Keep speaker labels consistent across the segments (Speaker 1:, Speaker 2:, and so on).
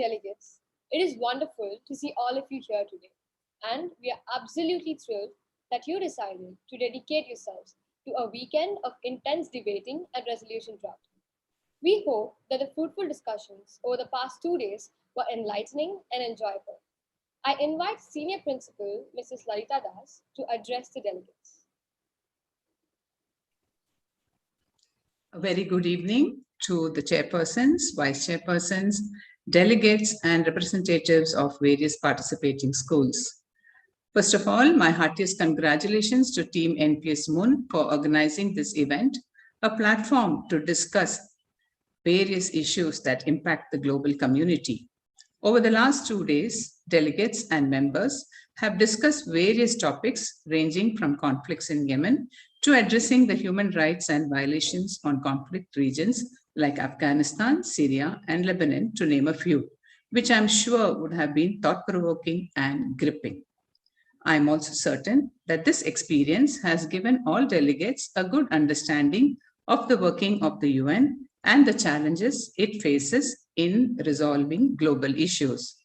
Speaker 1: delegates, it is wonderful to see all of you here today. And we are absolutely thrilled that you decided to dedicate yourselves to a weekend of intense debating and resolution drafting. We hope that the fruitful discussions over the past 2 days were enlightening and enjoyable. I invite Senior Principal Mrs. Lalita Das to address the delegates.
Speaker 2: A very good evening to the chairpersons, vice chairpersons, delegates, and representatives of various participating schools. First of all, my heartiest congratulations to Team NPSMUN for organizing this event, a platform to discuss various issues that impact the global community. Over the last 2 days, delegates and members have discussed various topics ranging from conflicts in Yemen to addressing the human rights and violations on conflict regions like Afghanistan, Syria, and Lebanon, to name a few, which I'm sure would have been thought-provoking and gripping. I'm also certain that this experience has given all delegates a good understanding of the working of the UN and the challenges it faces in resolving global issues.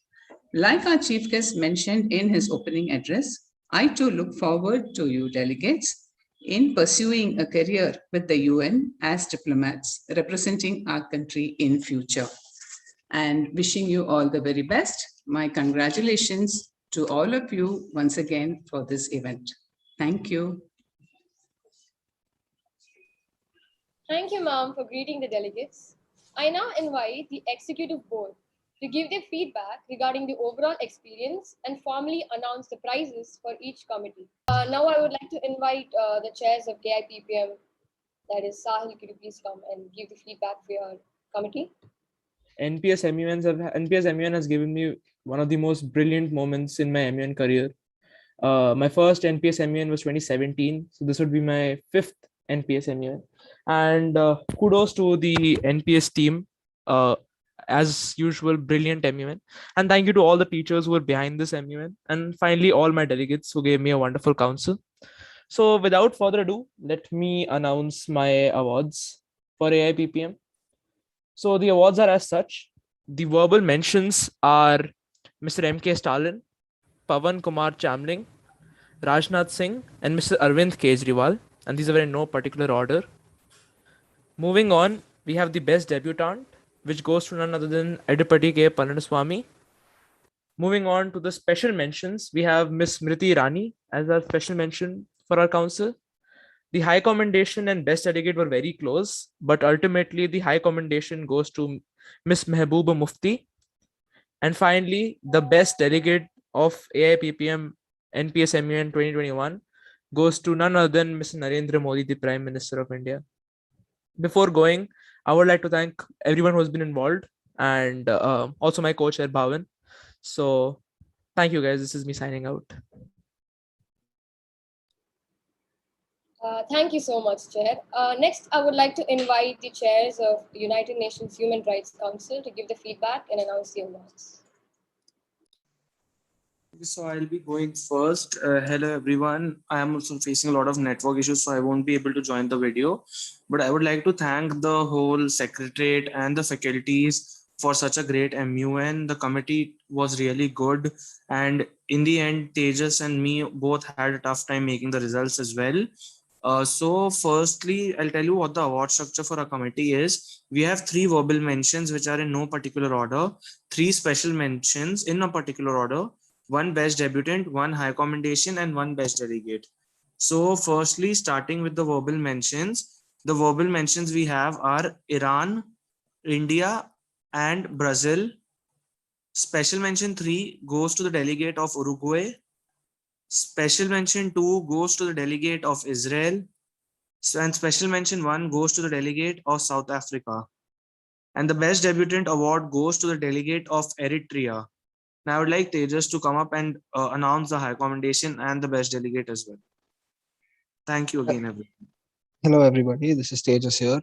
Speaker 2: Like our chief guest mentioned in his opening address, I too look forward to you delegates in pursuing a career with the UN as diplomats representing our country in future. And wishing you all the very best. My congratulations to all of you once again for this event. Thank you.
Speaker 1: Thank you, ma'am, for greeting the delegates. I now invite the executive board to give their feedback regarding the overall experience and formally announce the prizes for each committee. Now I would like to invite the chairs of AIPPM, that is Sahil, could you please come and give the feedback for your committee?
Speaker 3: NPSMUN has given me one of the most brilliant moments in my MUN career. My first NPSMUN was 2017, so this would be my 5th NPSMUN. And kudos to the NPS team. As usual, brilliant MUN. And thank you to all the teachers who were behind this MUN. And finally, all my delegates who gave me a wonderful counsel. So without further ado, let me announce my awards for AIPPM. So the awards are as such. The verbal mentions are Mr. M.K. Stalin, Pavan Kumar Chamling, Rajnath Singh, and Mr. Arvind Kejriwal. And these are in no particular order. Moving on, we have the best debutant, which goes to none other than Edipati K. Palaniswamy. Moving on to the special mentions, we have Miss Smriti Rani as our special mention for our council. The high commendation and best delegate were very close, but ultimately the high commendation goes to Miss Mehbooba Mufti. And finally, the best delegate of AIPPM NPSMUN 2021 goes to none other than Mr. Narendra Modi, the Prime Minister of India. Before going, I would like to thank everyone who has been involved and also my co-chair Bhavan. So thank you guys. This is me signing out.
Speaker 1: Thank you so much, Chair. Next, I would like to invite the chairs of the United Nations Human Rights Council to give the feedback and announce the awards.
Speaker 4: So I'll be going first. Hello, everyone. I am also facing a lot of network issues, so I won't be able to join the video. But I would like to thank the whole secretariat and the faculties for such a great MUN. The committee was really good. And in the end, Tejas and me both had a tough time making the results as well. So firstly, I'll tell you what the award structure for our committee is. We have 3 verbal mentions, which are in no particular order, 3 special mentions in a particular order, 1 best debutant, 1 high commendation, and 1 best delegate. So firstly, starting with the verbal mentions, the verbal mentions we have are Iran, India, and Brazil. Special mention 3 goes to the delegate of Uruguay. Special mention 2 goes to the delegate of Israel. And special mention 1 goes to the delegate of South Africa. And the best debutant award goes to the delegate of Eritrea. Now I would like Tejas to come up and announce the high commendation and the best delegate as well. Thank you again, everyone.
Speaker 5: Hello, everybody. This is Tejas here.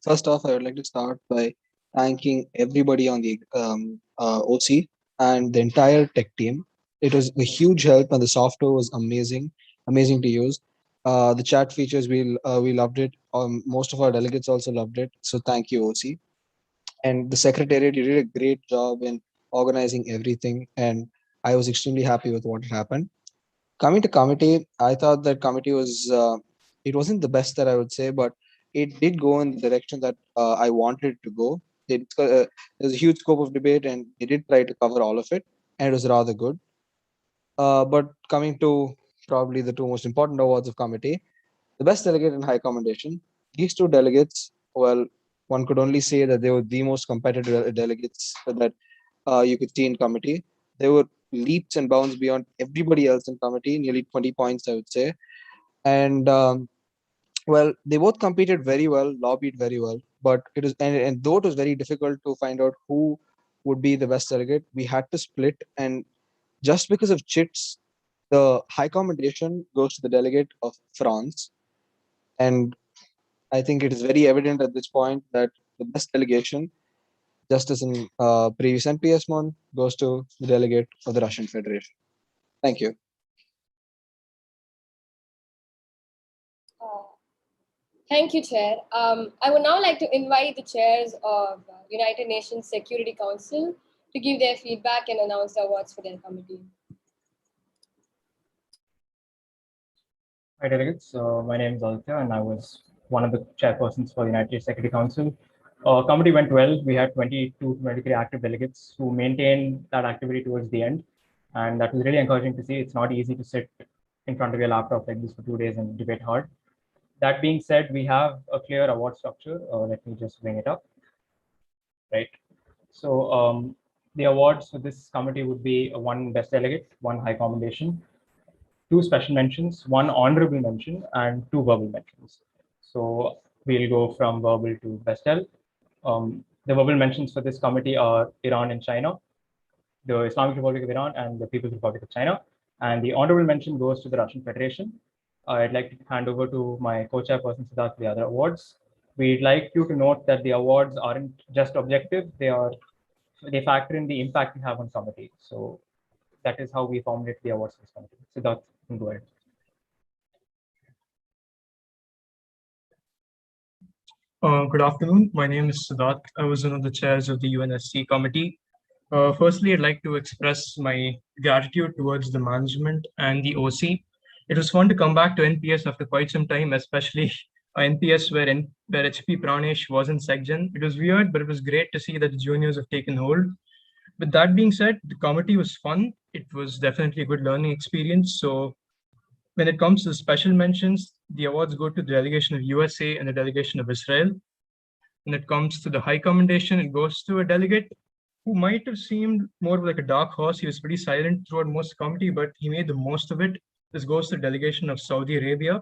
Speaker 5: First off, I would like to start by thanking everybody on the OC and the entire tech team. It was a huge help, and the software was amazing to use. The chat features, we loved it. Most of our delegates also loved it. So thank you, OC. And the secretariat did a great job in organizing everything, and I was extremely happy with what happened. Coming to committee, I thought that committee was it wasn't the best that I would say, but it did go in the direction that I wanted it to go. There's a huge scope of debate, and they did try to cover all of it, and it was rather good. But coming to probably the two most important awards of committee, the best delegate and high commendation. These two delegates, well, one could only say that they were the most competitive delegates that you could see in committee. They were leaps and bounds beyond everybody else in committee, nearly 20 points, I would say. And well, they both competed very well, lobbied very well, but it was, and though it was very difficult to find out who would be the best delegate, we had to split. And just because of chits, the high commendation goes to the delegate of France. And I think it is very evident at this point that the best delegation, just as in previous NPSMUN, goes to the delegate of the Russian Federation. Thank you.
Speaker 1: Thank you, Chair. I would now like to invite the chairs of United Nations Security Council to give their feedback and announce the awards for their committee.
Speaker 6: Hi, delegates. My name is Aditya, and I was one of the chairpersons for the United States Security Council. Committee went well. We had 22 to 23 active delegates who maintained that activity towards the end. And that was really encouraging to see. It's not easy to sit in front of your laptop like this for 2 days and debate hard. That being said, we have a clear award structure. Let me just bring it up. Right. So the awards for this committee would be one best delegate, one high commendation, 2 special mentions, 1 honorable mention, and 2 verbal mentions. So we'll go from verbal to best del. The verbal mentions for this committee are Iran and China, the Islamic Republic of Iran, and the People's Republic of China. And the honorable mention goes to the Russian Federation. I'd like to hand over to my co-chairperson Siddharth for the other awards. We'd like you to note that the awards aren't just objective; they factor in the impact we have on committee. So that is how we formulate the awards for this committee. Siddharth, you can go ahead.
Speaker 7: Good afternoon. My name is Siddharth. I was one of the chairs of the UNSC committee. Firstly, I'd like to express my gratitude towards the management and the OC. It was fun to come back to NPS after quite some time, especially NPS where HP Pranesh was in SecGen. It was weird, but it was great to see that the juniors have taken hold. With that being said, the committee was fun. It was definitely a good learning experience. So when it comes to special mentions, the awards go to the delegation of USA and the delegation of Israel. When it comes to the high commendation, it goes to a delegate who might have seemed more like a dark horse. He was pretty silent throughout most of the committee, but he made the most of it. This goes to the delegation of Saudi Arabia.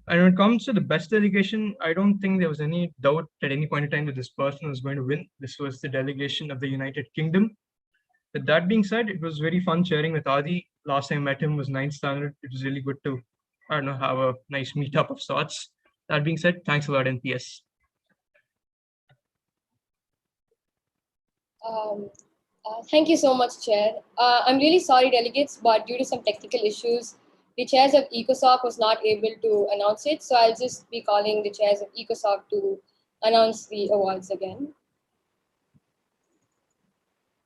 Speaker 7: And when it comes to the best delegation, I don't think there was any doubt at any point in time that this person was going to win. This was the delegation of the United Kingdom. With that being said, it was very fun sharing with Adi. Last time I met him was 9th standard. It was really good to, I don't know, have a nice meetup of sorts. That being said, thanks a lot, NPS.
Speaker 1: Thank you so much, Chair. I'm really sorry, delegates, but due to some technical issues, the chairs of ECOSOC was not able to announce it. So I'll just be calling the chairs of ECOSOC to announce the awards again.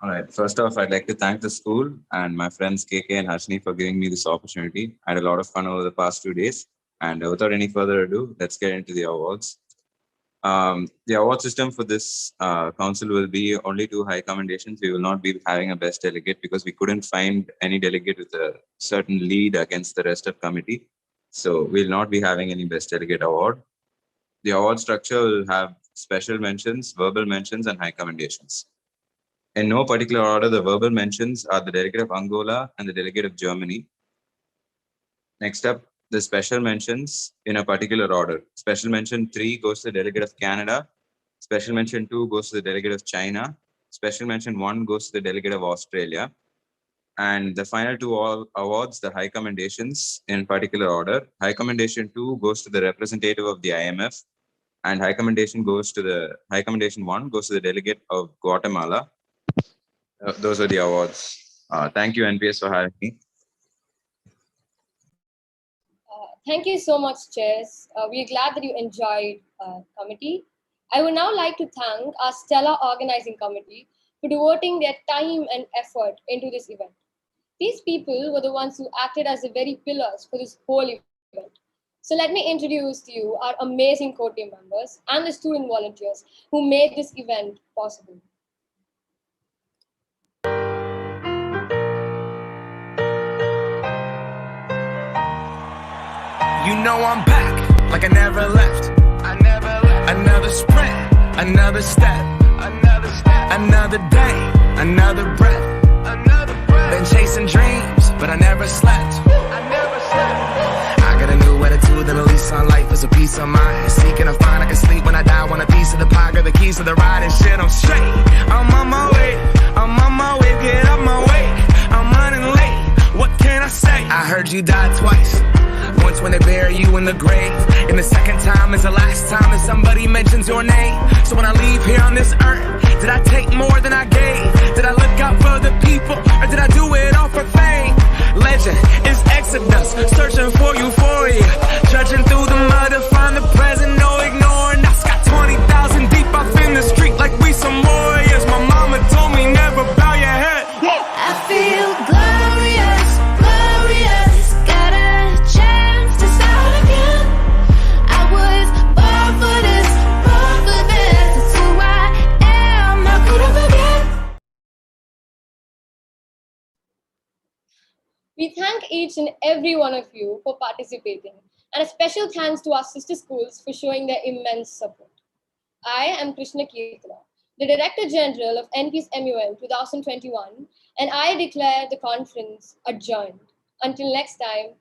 Speaker 8: All right. First off, I'd like to thank the school and my friends KK and Hashni for giving me this opportunity. I had a lot of fun over the past 2 days. And without any further ado, let's get into the awards. The award system for this council will be only 2 high commendations. We will not be having a best delegate because we couldn't find any delegate with a certain lead against the rest of committee. So we'll not be having any best delegate award. The award structure will have special mentions, verbal mentions, and high commendations. In no particular order, the verbal mentions are the delegate of Angola and the delegate of Germany. Next up, the special mentions in a particular order. Special mention 3 goes to the delegate of Canada. Special mention 2 goes to the delegate of China. Special mention 1 goes to the delegate of Australia. And the final 2 awards, the high commendations in particular order. High commendation 2 goes to the representative of the IMF. And high commendation 1 goes to the delegate of Guatemala. Those are the awards. Thank you, NPS, for having me.
Speaker 1: Thank you so much, chairs. We're glad that you enjoyed committee. I would now like to thank our stellar organizing committee for devoting their time and effort into this event. These people were the ones who acted as the very pillars for this whole event. So let me introduce to you our amazing core team members and the student volunteers who made this event possible.
Speaker 9: You know I'm back, like I never left. Another sprint, another step, another day, another breath. Been chasing dreams, but I never slept. I got a new attitude and a lease on life is a peace of mind. Seeking to find I can sleep when I die. Want a piece of the pie, got the keys to the ride and shit. I'm straight. I'm on my way. Get up my way. I'm running late. What can I say? I heard you died twice. Once when they bury you in the grave, and the second time is the last time that somebody mentions your name. So when I leave here on this earth, did I take more than I gave? Did I look out for the people, or did I do it all for fame? Legend is Exodus, searching for euphoria, judging through the mud to find the present, no ignoring us. Got 20,000 deep off in the street like we some warriors. My mama told me never bow your head. Whoa.
Speaker 10: I feel glorious, glorious. Got a chance to start again. I was born for this, born for this. It's who I am, not gonna forget.
Speaker 1: We thank each and every one of you for participating, and a special thanks to our sister schools for showing their immense support. I am Krishna Kirtana, the Director General of NPSMUN 2021, and I declare the conference adjourned. Until next time,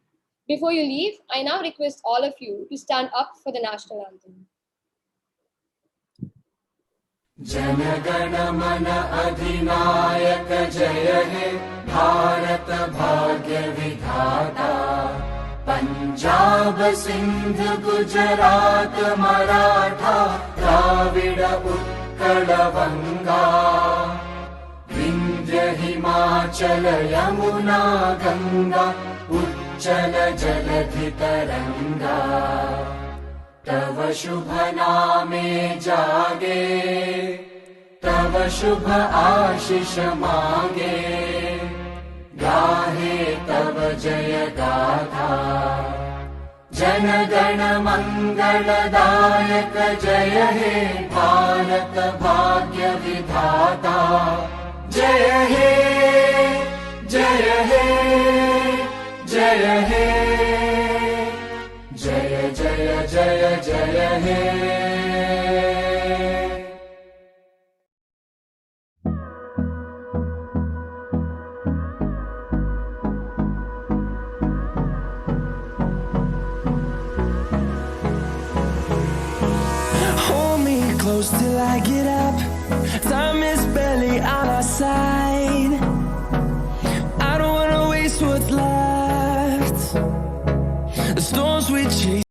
Speaker 1: before you leave, I now request all of you to stand up for the national anthem.
Speaker 11: जनगण मन अधिनायक जय हे भारत भाग्य विधाता पंजाब सिंध गुजरात मराठा द्राविड उत्कल बंगा विंध्य हिमाचल यमुना गंगा उच्चल जलधि तरंगा तव शुभ नामे जागे तव शुभ आशीष मांगे गाहे तव जय गाथा जन गण मंगलदायक जय हे भारत भाग्य विधाता जय हे जय हे जय हे जय जय जय जय हे
Speaker 9: Hold me close till I get up. Time is barely on our side.